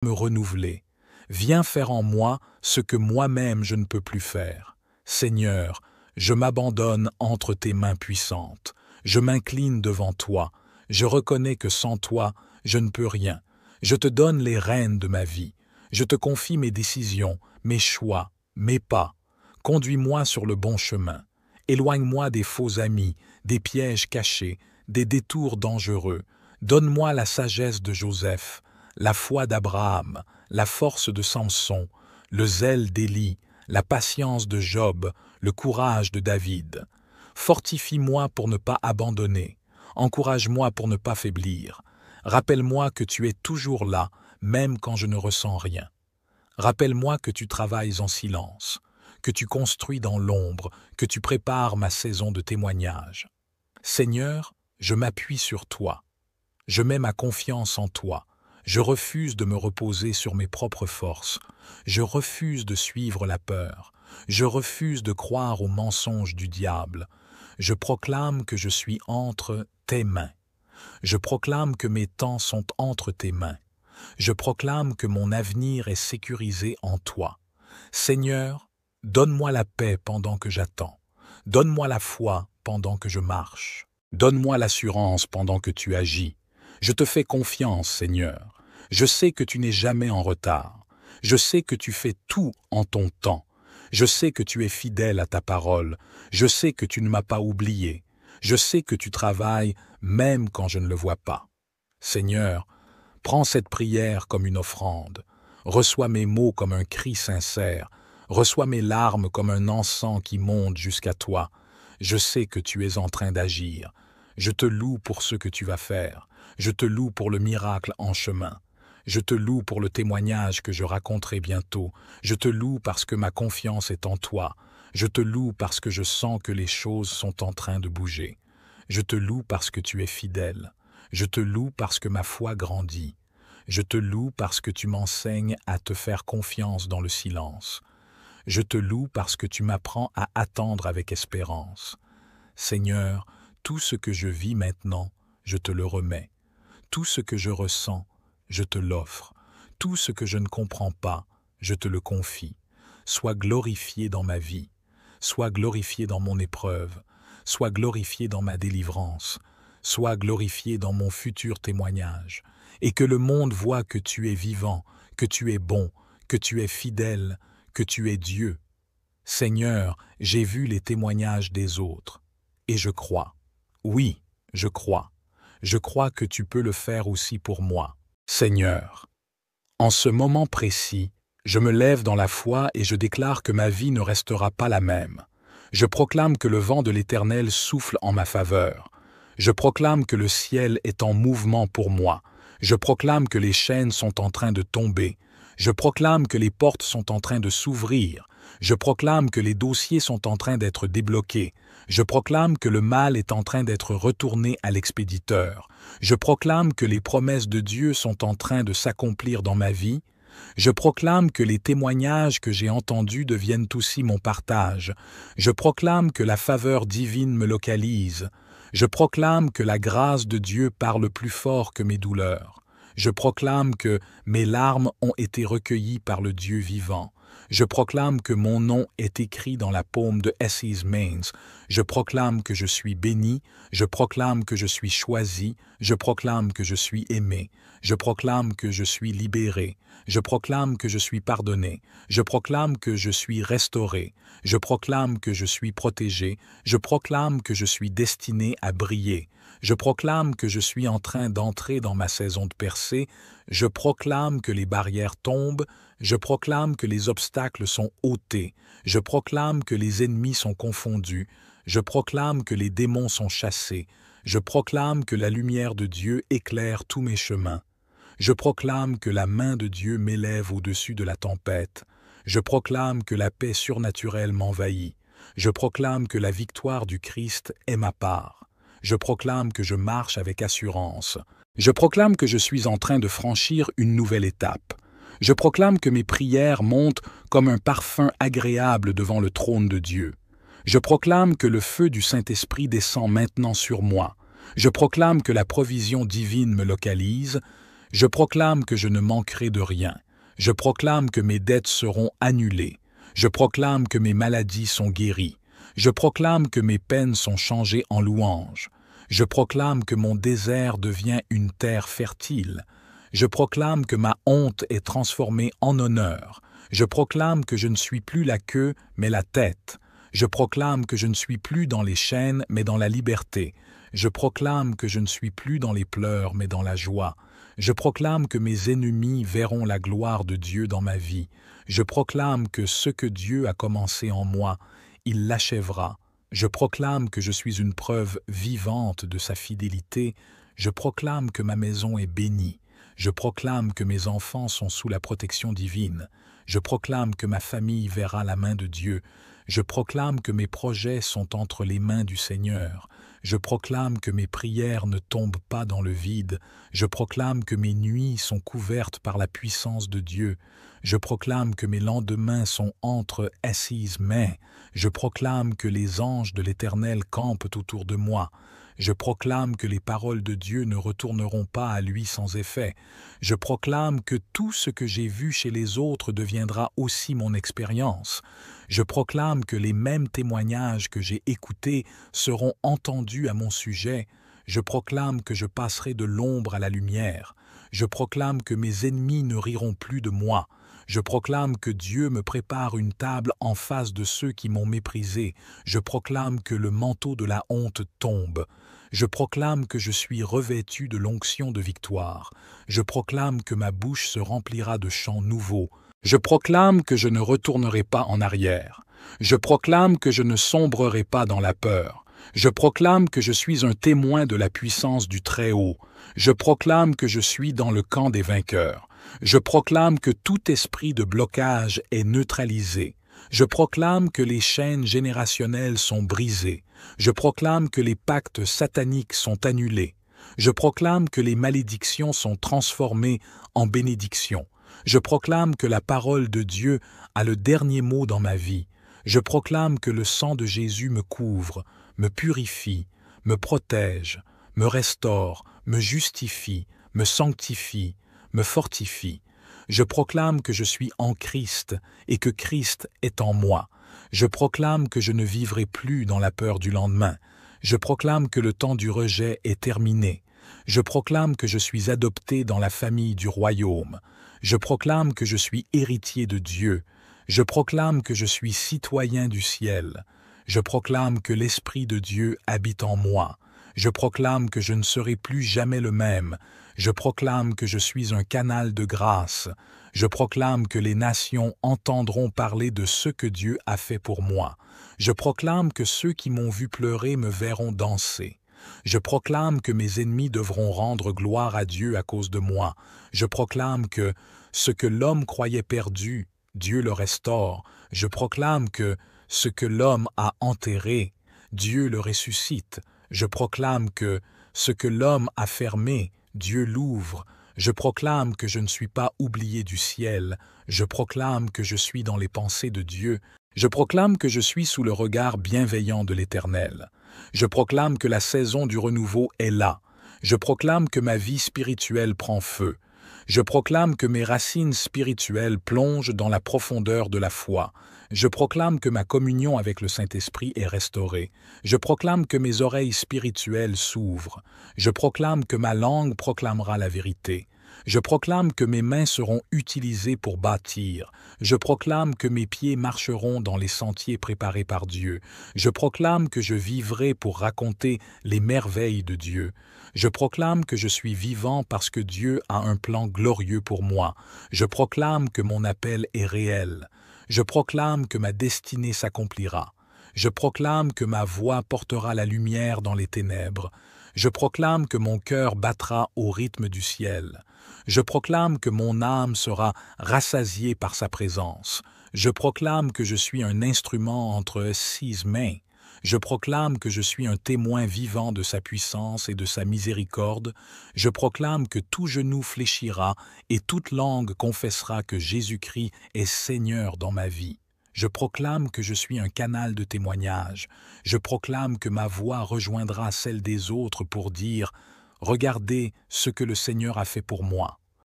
me renouveler. Viens faire en moi ce que moi-même je ne peux plus faire. Seigneur, je m'abandonne entre tes mains puissantes. Je m'incline devant toi. Je reconnais que sans toi, je ne peux rien. Je te donne les rênes de ma vie. Je te confie mes décisions, mes choix, mes pas. Conduis-moi sur le bon chemin. Éloigne-moi des faux amis, des pièges cachés, des détours dangereux. Donne-moi la sagesse de Joseph, la foi d'Abraham, la force de Samson, le zèle d'Élie, la patience de Job, le courage de David. Fortifie-moi pour ne pas abandonner. Encourage-moi pour ne pas faiblir. Rappelle-moi que tu es toujours là, même quand je ne ressens rien. Rappelle-moi que tu travailles en silence, que tu construis dans l'ombre, que tu prépares ma saison de témoignage. Seigneur, je m'appuie sur toi. Je mets ma confiance en toi. Je refuse de me reposer sur mes propres forces. Je refuse de suivre la peur. Je refuse de croire aux mensonges du diable. Je proclame que je suis entre tes mains. Je proclame que mes temps sont entre tes mains. Je proclame que mon avenir est sécurisé en toi. Seigneur, donne-moi la paix pendant que j'attends. Donne-moi la foi pendant que je marche. Donne-moi l'assurance pendant que tu agis. Je te fais confiance, Seigneur. Je sais que tu n'es jamais en retard. Je sais que tu fais tout en ton temps. Je sais que tu es fidèle à ta parole. Je sais que tu ne m'as pas oublié. Je sais que tu travailles même quand je ne le vois pas. Seigneur, prends cette prière comme une offrande. Reçois mes mots comme un cri sincère. Reçois mes larmes comme un encens qui monte jusqu'à toi. Je sais que tu es en train d'agir. Je te loue pour ce que tu vas faire. Je te loue pour le miracle en chemin. Je te loue pour le témoignage que je raconterai bientôt. Je te loue parce que ma confiance est en toi. Je te loue parce que je sens que les choses sont en train de bouger. Je te loue parce que tu es fidèle. Je te loue parce que ma foi grandit. Je te loue parce que tu m'enseignes à te faire confiance dans le silence. Je te loue parce que tu m'apprends à attendre avec espérance. Seigneur, tout ce que je vis maintenant, je te le remets. Tout ce que je ressens, je te l'offre. Tout ce que je ne comprends pas, je te le confie. Sois glorifié dans ma vie. Sois glorifié dans mon épreuve. Sois glorifié dans ma délivrance. Sois glorifié dans mon futur témoignage. Et que le monde voie que tu es vivant, que tu es bon, que tu es fidèle, que tu es Dieu. Seigneur, j'ai vu les témoignages des autres. Et je crois. Oui, je crois. Je crois que tu peux le faire aussi pour moi. Seigneur, en ce moment précis, je me lève dans la foi et je déclare que ma vie ne restera pas la même. Je proclame que le vent de l'Éternel souffle en ma faveur. Je proclame que le ciel est en mouvement pour moi. Je proclame que les chaînes sont en train de tomber. Je proclame que les portes sont en train de s'ouvrir. Je proclame que les dossiers sont en train d'être débloqués. Je proclame que le mal est en train d'être retourné à l'expéditeur. Je proclame que les promesses de Dieu sont en train de s'accomplir dans ma vie. Je proclame que les témoignages que j'ai entendus deviennent aussi mon partage. Je proclame que la faveur divine me localise. Je proclame que la grâce de Dieu parle plus fort que mes douleurs. Je proclame que mes larmes ont été recueillies par le Dieu vivant. Je proclame que mon nom est écrit dans la paume de Esses Mains. Je proclame que je suis béni. Je proclame que je suis choisi. Je proclame que je suis aimé. Je proclame que je suis libéré. Je proclame que je suis pardonné. Je proclame que je suis restauré. Je proclame que je suis protégé. Je proclame que je suis destiné à briller. Je proclame que je suis en train d'entrer dans ma saison de percée. Je proclame que les barrières tombent. Je proclame que les obstacles sont ôtés. Je proclame que les ennemis sont confondus. Je proclame que les démons sont chassés. Je proclame que la lumière de Dieu éclaire tous mes chemins. Je proclame que la main de Dieu m'élève au-dessus de la tempête. Je proclame que la paix surnaturelle m'envahit. Je proclame que la victoire du Christ est ma part. Je proclame que je marche avec assurance. Je proclame que je suis en train de franchir une nouvelle étape. Je proclame que mes prières montent comme un parfum agréable devant le trône de Dieu. Je proclame que le feu du Saint-Esprit descend maintenant sur moi. Je proclame que la provision divine me localise. Je proclame que je ne manquerai de rien. Je proclame que mes dettes seront annulées. Je proclame que mes maladies sont guéries. Je proclame que mes peines sont changées en louanges. Je proclame que mon désert devient une terre fertile. Je proclame que ma honte est transformée en honneur. Je proclame que je ne suis plus la queue, mais la tête. Je proclame que je ne suis plus dans les chaînes, mais dans la liberté. Je proclame que je ne suis plus dans les pleurs, mais dans la joie. Je proclame que mes ennemis verront la gloire de Dieu dans ma vie. Je proclame que ce que Dieu a commencé en moi, il l'achèvera. Je proclame que je suis une preuve vivante de sa fidélité. Je proclame que ma maison est bénie. Je proclame que mes enfants sont sous la protection divine. Je proclame que ma famille verra la main de Dieu. Je proclame que mes projets sont entre les mains du Seigneur. Je proclame que mes prières ne tombent pas dans le vide. Je proclame que mes nuits sont couvertes par la puissance de Dieu. Je proclame que mes lendemains sont entre assises mains. Je proclame que les anges de l'Éternel campent autour de moi. Je proclame que les paroles de Dieu ne retourneront pas à lui sans effet. Je proclame que tout ce que j'ai vu chez les autres deviendra aussi mon expérience. Je proclame que les mêmes témoignages que j'ai écoutés seront entendus à mon sujet. Je proclame que je passerai de l'ombre à la lumière. Je proclame que mes ennemis ne riront plus de moi. Je proclame que Dieu me prépare une table en face de ceux qui m'ont méprisé. Je proclame que le manteau de la honte tombe. Je proclame que je suis revêtu de l'onction de victoire. Je proclame que ma bouche se remplira de chants nouveaux. Je proclame que je ne retournerai pas en arrière. Je proclame que je ne sombrerai pas dans la peur. Je proclame que je suis un témoin de la puissance du Très-Haut. Je proclame que je suis dans le camp des vainqueurs. Je proclame que tout esprit de blocage est neutralisé. Je proclame que les chaînes générationnelles sont brisées. Je proclame que les pactes sataniques sont annulés. Je proclame que les malédictions sont transformées en bénédictions. Je proclame que la parole de Dieu a le dernier mot dans ma vie. Je proclame que le sang de Jésus me couvre, me purifie, me protège, me restaure, me justifie, me sanctifie, me fortifie. Je proclame que je suis en Christ et que Christ est en moi. Je proclame que je ne vivrai plus dans la peur du lendemain. Je proclame que le temps du rejet est terminé. Je proclame que je suis adopté dans la famille du royaume. Je proclame que je suis héritier de Dieu. Je proclame que je suis citoyen du ciel. Je proclame que l'Esprit de Dieu habite en moi. Je proclame que je ne serai plus jamais le même. Je proclame que je suis un canal de grâce. Je proclame que les nations entendront parler de ce que Dieu a fait pour moi. Je proclame que ceux qui m'ont vu pleurer me verront danser. Je proclame que mes ennemis devront rendre gloire à Dieu à cause de moi. Je proclame que ce que l'homme croyait perdu, Dieu le restaure. Je proclame que ce que l'homme a enterré, Dieu le ressuscite. Je proclame que ce que l'homme a fermé, Dieu l'ouvre. Je proclame que je ne suis pas oublié du ciel. Je proclame que je suis dans les pensées de Dieu. Je proclame que je suis sous le regard bienveillant de l'Éternel. Je proclame que la saison du renouveau est là. Je proclame que ma vie spirituelle prend feu. Je proclame que mes racines spirituelles plongent dans la profondeur de la foi. Je proclame que ma communion avec le Saint-Esprit est restaurée. Je proclame que mes oreilles spirituelles s'ouvrent. Je proclame que ma langue proclamera la vérité. Je proclame que mes mains seront utilisées pour bâtir. Je proclame que mes pieds marcheront dans les sentiers préparés par Dieu. Je proclame que je vivrai pour raconter les merveilles de Dieu. Je proclame que je suis vivant parce que Dieu a un plan glorieux pour moi. Je proclame que mon appel est réel. Je proclame que ma destinée s'accomplira. Je proclame que ma voix portera la lumière dans les ténèbres. Je proclame que mon cœur battra au rythme du ciel. Je proclame que mon âme sera rassasiée par sa présence. Je proclame que je suis un instrument entre ses mains. Je proclame que je suis un témoin vivant de sa puissance et de sa miséricorde. Je proclame que tout genou fléchira et toute langue confessera que Jésus-Christ est Seigneur dans ma vie. Je proclame que je suis un canal de témoignage. Je proclame que ma voix rejoindra celle des autres pour dire Regardez ce que le Seigneur a fait pour moi.